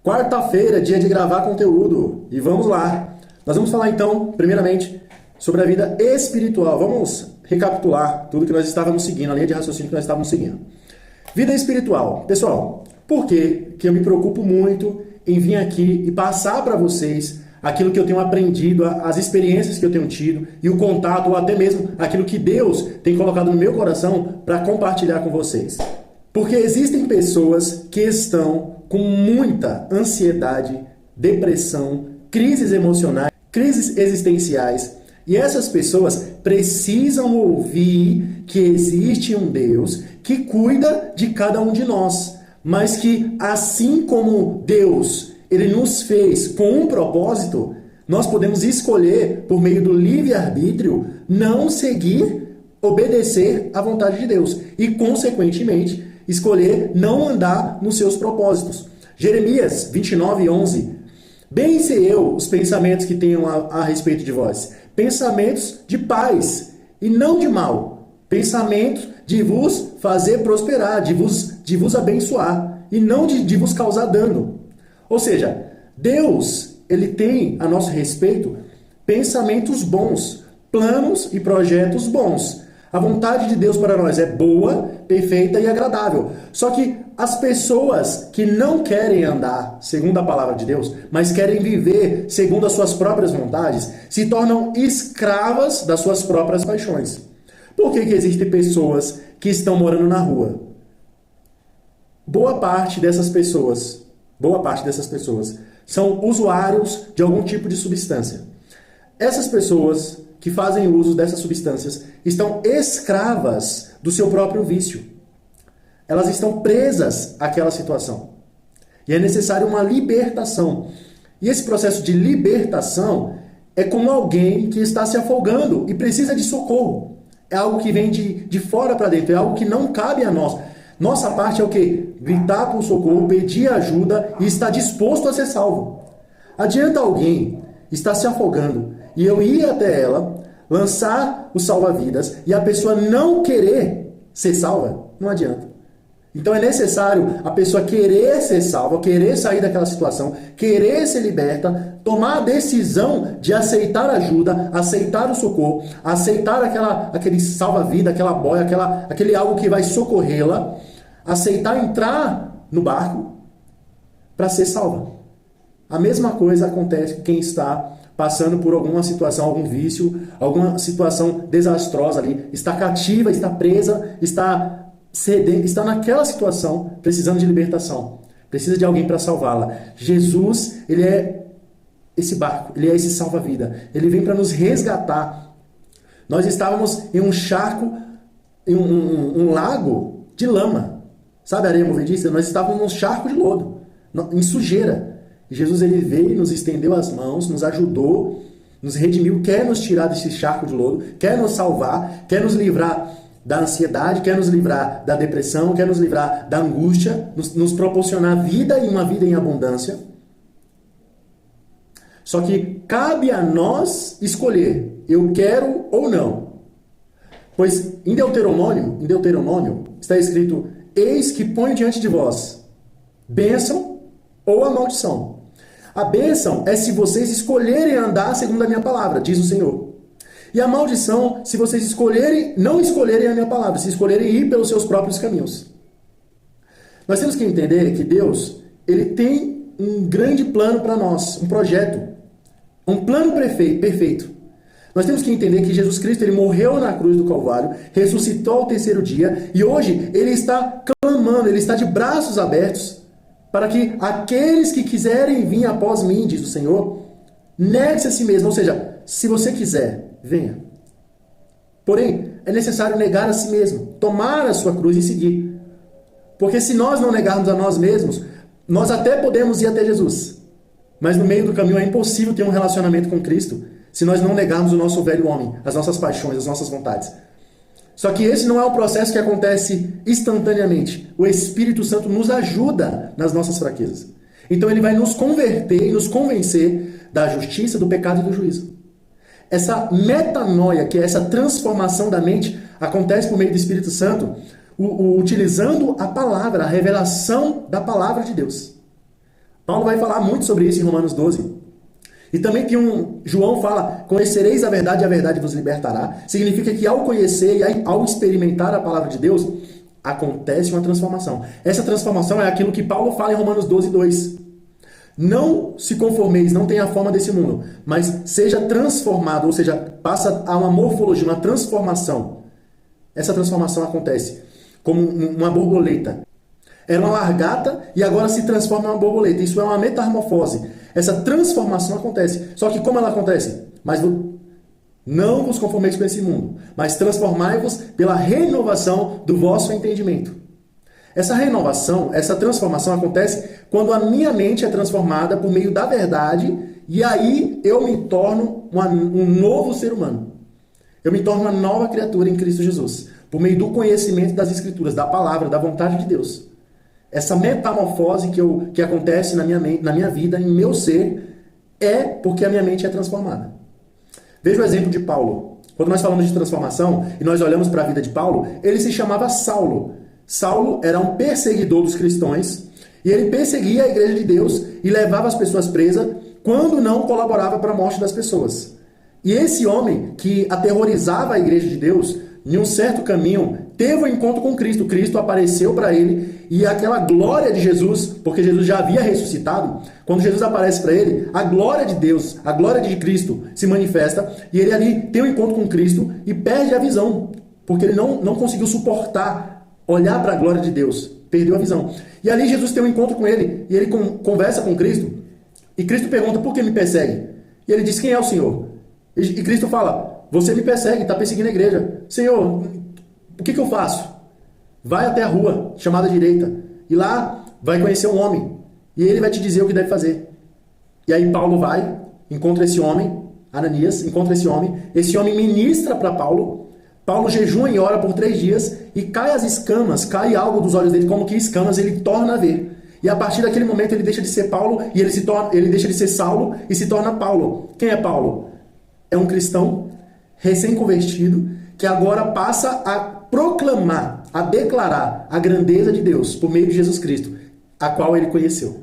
Quarta-feira, dia de gravar conteúdo. E vamos lá. Nós vamos falar então, primeiramente, sobre a vida espiritual. Vamos recapitular tudo que nós estávamos seguindo, a linha de raciocínio que nós estávamos seguindo. Vida espiritual. Pessoal, por que eu me preocupo muito em vir aqui e passar para vocês aquilo que eu tenho aprendido, as experiências que eu tenho tido e o contato, ou até mesmo aquilo que Deus tem colocado no meu coração para compartilhar com vocês? Porque existem pessoas que estão com muita ansiedade, depressão, crises emocionais, crises existenciais, e essas pessoas precisam ouvir que existe um Deus que cuida de cada um de nós, mas que assim como Deus, Ele nos fez com um propósito, nós podemos escolher, por meio do livre-arbítrio, não seguir, obedecer à vontade de Deus e, consequentemente, escolher não andar nos seus propósitos. Jeremias 29:11. Bem sei eu os pensamentos que tenho a respeito de vós, pensamentos de paz e não de mal, pensamentos de vos fazer prosperar, de vos abençoar e não de vos causar dano. Ou seja, Deus, Ele tem a nosso respeito pensamentos bons, planos e projetos bons. A vontade de Deus para nós é boa, perfeita e agradável. Só que as pessoas que não querem andar segundo a palavra de Deus, mas querem viver segundo as suas próprias vontades, se tornam escravas das suas próprias paixões. Por que existem pessoas que estão morando na rua? Boa parte dessas pessoas são usuários de algum tipo de substância. Essas pessoas que fazem uso dessas substâncias estão escravas do seu próprio vício. Elas estão presas àquela situação. E é necessário uma libertação. E esse processo de libertação é como alguém que está se afogando e precisa de socorro. É algo que vem de fora para dentro, é algo que não cabe a nós. Nossa parte é o quê? Gritar por socorro, pedir ajuda e estar disposto a ser salvo. Adianta alguém estar se afogando e eu ir até ela, lançar o salva-vidas e a pessoa não querer ser salva? Não adianta. Então é necessário a pessoa querer ser salva, querer sair daquela situação, querer ser liberta, tomar a decisão de aceitar ajuda, aceitar o socorro, aceitar aquele salva-vida, aquela boia, aquele algo que vai socorrê-la, aceitar entrar no barco para ser salva. A mesma coisa acontece com quem está passando por alguma situação, algum vício, alguma situação desastrosa ali, está cativa, está presa, está naquela situação, precisando de libertação. Precisa de alguém para salvá-la. Jesus, Ele é esse barco, Ele é esse salva-vida. Ele vem para nos resgatar. Nós estávamos em um charco, em um lago de lama. Sabe a areia movediça? Nós estávamos num charco de lodo, em sujeira. E Jesus, Ele veio, nos estendeu as mãos, nos ajudou, nos redimiu, quer nos tirar desse charco de lodo, quer nos salvar, quer nos livrar da ansiedade, quer nos livrar da depressão, quer nos livrar da angústia, nos proporcionar vida e uma vida em abundância. Só que cabe a nós escolher, eu quero ou não. Pois em Deuteronômio está escrito, eis que põe diante de vós bênção ou a maldição. A bênção é se vocês escolherem andar segundo a minha palavra, diz o Senhor. E a maldição, se vocês não escolherem a minha palavra, se escolherem ir pelos seus próprios caminhos. Nós temos que entender que Deus, Ele tem um grande plano para nós, um projeto, um plano perfeito. Nós temos que entender que Jesus Cristo, Ele morreu na cruz do Calvário, ressuscitou ao terceiro dia, e hoje Ele está clamando, Ele está de braços abertos, para que aqueles que quiserem vir após mim, diz o Senhor, negue-se a si mesmo, ou seja, se você quiser, venha. Porém, é necessário negar a si mesmo, tomar a sua cruz e seguir. Porque se nós não negarmos a nós mesmos, nós até podemos ir até Jesus. Mas no meio do caminho é impossível ter um relacionamento com Cristo se nós não negarmos o nosso velho homem, as nossas paixões, as nossas vontades. Só que esse não é um processo que acontece instantaneamente. O Espírito Santo nos ajuda nas nossas fraquezas. Então ele vai nos converter e nos convencer da justiça, do pecado e do juízo. Essa metanoia, que é essa transformação da mente, acontece por meio do Espírito Santo, utilizando a palavra, a revelação da palavra de Deus. Paulo vai falar muito sobre isso em Romanos 12. E também João fala, conhecereis a verdade e a verdade vos libertará. Significa que ao conhecer e ao experimentar a palavra de Deus, acontece uma transformação. Essa transformação é aquilo que Paulo fala em Romanos 12, 2. Não se conformeis, não tenha a forma desse mundo, mas seja transformado, ou seja, passa a uma morfologia, uma transformação. Essa transformação acontece como uma borboleta. Era uma largata e agora se transforma em uma borboleta. Isso é uma metamorfose. Essa transformação acontece. Só que como ela acontece? Mas não vos conformeis com esse mundo, mas transformai-vos pela renovação do vosso entendimento. Essa renovação, essa transformação acontece quando a minha mente é transformada por meio da verdade e aí eu me torno um novo ser humano. Eu me torno uma nova criatura em Cristo Jesus, por meio do conhecimento das Escrituras, da palavra, da vontade de Deus. Essa metamorfose que acontece na minha vida, em meu ser, é porque a minha mente é transformada. Veja o exemplo de Paulo. Quando nós falamos de transformação e nós olhamos para a vida de Paulo, ele se chamava Saulo. Saulo era um perseguidor dos cristãos e ele perseguia a igreja de Deus e levava as pessoas presas quando não colaborava para a morte das pessoas. E esse homem que aterrorizava a igreja de Deus, em um certo caminho, teve um encontro com Cristo. Cristo apareceu para ele e aquela glória de Jesus, porque Jesus já havia ressuscitado, quando Jesus aparece para ele, a glória de Deus, a glória de Cristo se manifesta e ele ali tem um encontro com Cristo e perde a visão, porque ele não conseguiu suportar olhar para a glória de Deus, perdeu a visão. E ali Jesus tem um encontro com ele e ele conversa com Cristo e Cristo pergunta, por que me persegue? E ele diz, quem é o Senhor? E Cristo fala, você me persegue, está perseguindo a igreja. Senhor, o que eu faço? Vai até a rua, chamada direita, e lá vai conhecer um homem, e ele vai te dizer o que deve fazer. E aí Paulo vai, encontra esse homem, Ananias, encontra esse homem ministra para Paulo, Paulo jejua e ora por 3 dias, e cai as escamas, cai algo dos olhos dele, como que escamas, ele torna a ver. E a partir daquele momento ele deixa de ser Paulo, e ele deixa de ser Saulo, e se torna Paulo. Quem é Paulo? É um cristão recém-convertido que agora passa a proclamar, a declarar a grandeza de Deus por meio de Jesus Cristo, a qual ele conheceu.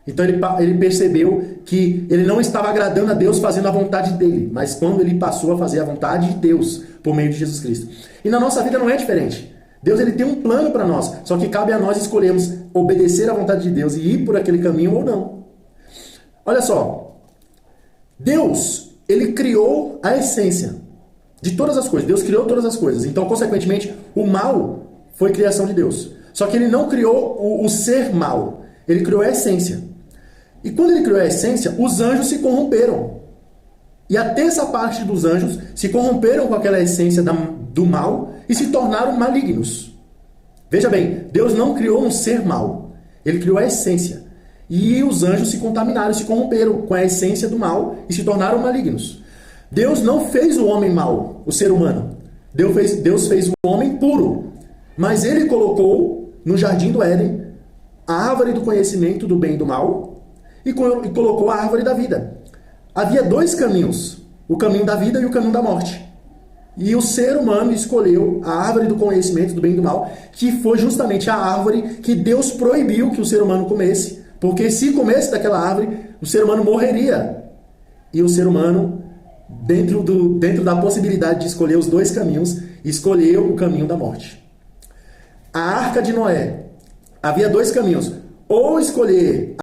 Então ele percebeu que ele não estava agradando a Deus fazendo a vontade dele, mas quando ele passou a fazer a vontade de Deus por meio de Jesus Cristo. E na nossa vida não é diferente. Deus ele tem um plano para nós, só que cabe a nós escolhermos obedecer à vontade de Deus e ir por aquele caminho ou não. Olha só, Deus ele criou a essência de todas as coisas. Deus criou todas as coisas. Então, consequentemente, o mal foi criação de Deus. Só que ele não criou o ser mal. Ele criou a essência. E quando ele criou a essência, os anjos se corromperam. E a terça parte dos anjos se corromperam com aquela essência do mal e se tornaram malignos. Veja bem, Deus não criou um ser mal. Ele criou a essência. E os anjos se contaminaram, se corromperam com a essência do mal e se tornaram malignos. Deus não fez o homem mau, o ser humano. Deus fez o homem puro. Mas ele colocou no jardim do Éden a árvore do conhecimento do bem e do mal e colocou a árvore da vida. Havia 2 caminhos, o caminho da vida e o caminho da morte. E o ser humano escolheu a árvore do conhecimento do bem e do mal, que foi justamente a árvore que Deus proibiu que o ser humano comesse, porque se comesse daquela árvore, o ser humano morreria. E o ser humano, dentro da possibilidade de escolher os 2 caminhos, escolheu o caminho da morte. A Arca de Noé. Havia 2 caminhos. Ou escolher